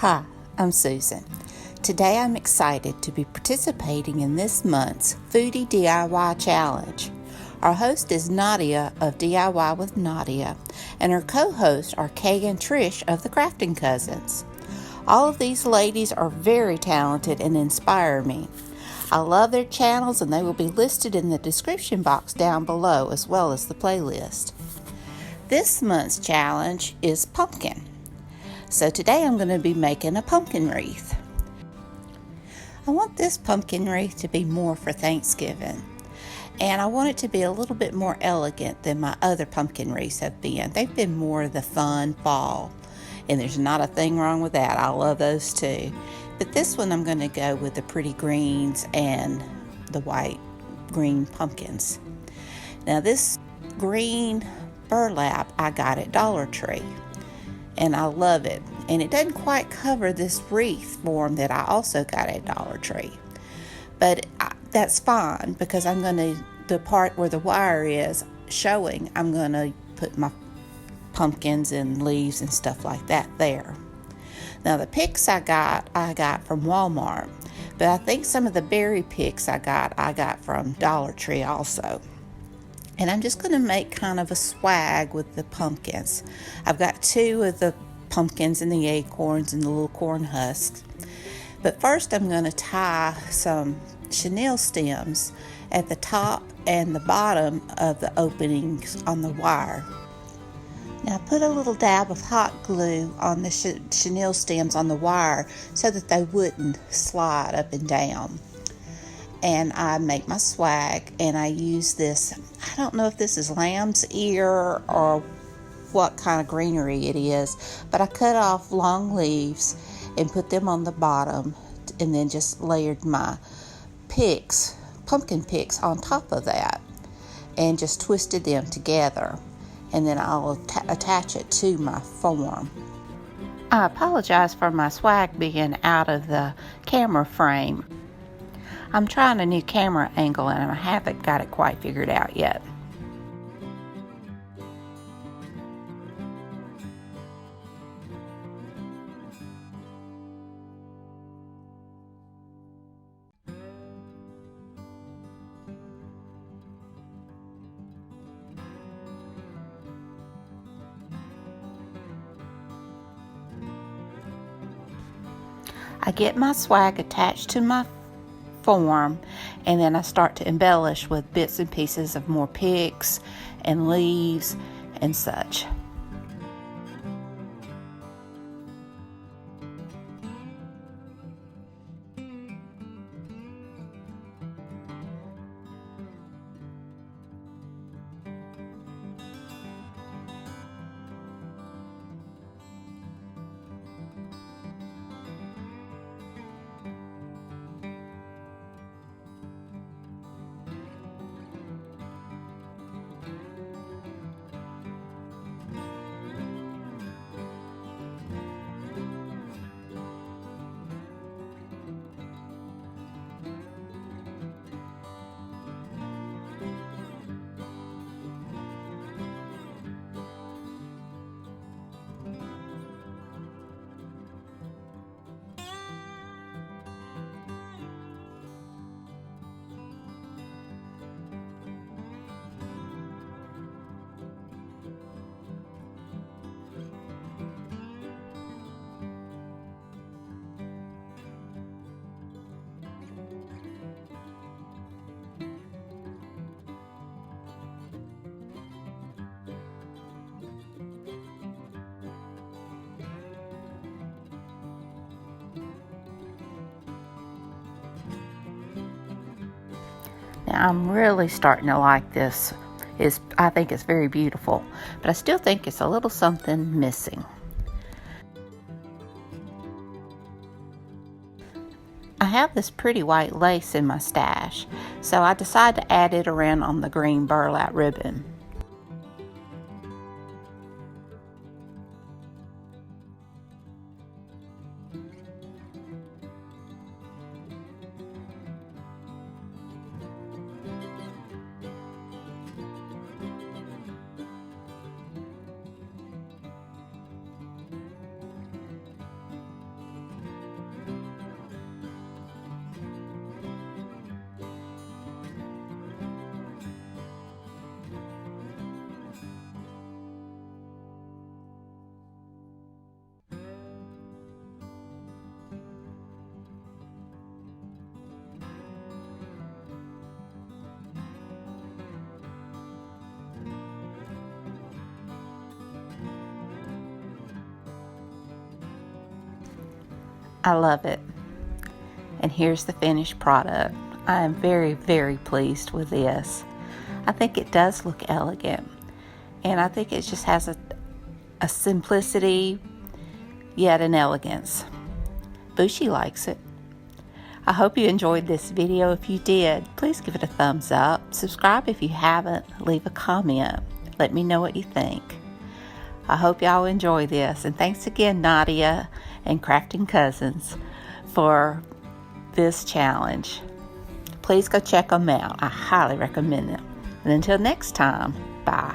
Hi, I'm Susan. Today I'm excited to be participating in this month's Foodie DIY Challenge. Our host is Nadia of DIY with Nadia, and her co-hosts are Kay and Trish of the Crafting Cousins. All of these ladies are very talented and inspire me. I love their channels, and they will be listed in the description box down below, as well as the playlist. This month's challenge is pumpkin. So today I'm going to be making a pumpkin wreath. I want this pumpkin wreath to be more for Thanksgiving. And I want it to be a little bit more elegant than my other pumpkin wreaths have been. They've been more of the fun fall. And there's not a thing wrong with that. I love those too. But this one I'm going to go with the pretty greens and the white green pumpkins. Now this green burlap I got at Dollar Tree. And I love it. And it doesn't quite cover this wreath form that I also got at Dollar Tree. But that's fine, because I'm going to, the part where the wire is showing, I'm going to put my pumpkins and leaves and stuff like that there. Now the picks I got from Walmart. But I think some of the berry picks I got from Dollar Tree also. And I'm just going to make kind of a swag with the pumpkins. I've got two of the pumpkins and the acorns and the little corn husks. But first I'm going to tie some chenille stems at the top and the bottom of the openings on the wire. Now put a little dab of hot glue on the chenille stems on the wire so that they wouldn't slide up and down. And I make my swag, and I use this, I don't know if this is lamb's ear or what kind of greenery it is, but I cut off long leaves and put them on the bottom, and then just layered my picks, pumpkin picks, on top of that, and just twisted them together, and then I'll attach it to my form. I apologize for my swag being out of the camera frame. I'm trying a new camera angle, and I haven't got it quite figured out yet. I get my swag attached to my form, and then I start to embellish with bits and pieces of more picks and leaves and such. Now I'm really starting to like this. I think it's very beautiful, but I still think it's a little something missing. I have this pretty white lace in my stash, so I decided to add it around on the green burlap ribbon. I love it. And here's the finished product. I am very, very pleased with this. I think it does look elegant. And I think it just has a simplicity, yet an elegance. Bushi likes it. I hope you enjoyed this video. If you did, please give it a thumbs up. Subscribe if you haven't. Leave a comment. Let me know what you think. I hope y'all enjoy this. And thanks again, Nadia and Crafting Cousins, for this challenge. Please go check them out. I highly recommend them. And until next time, bye.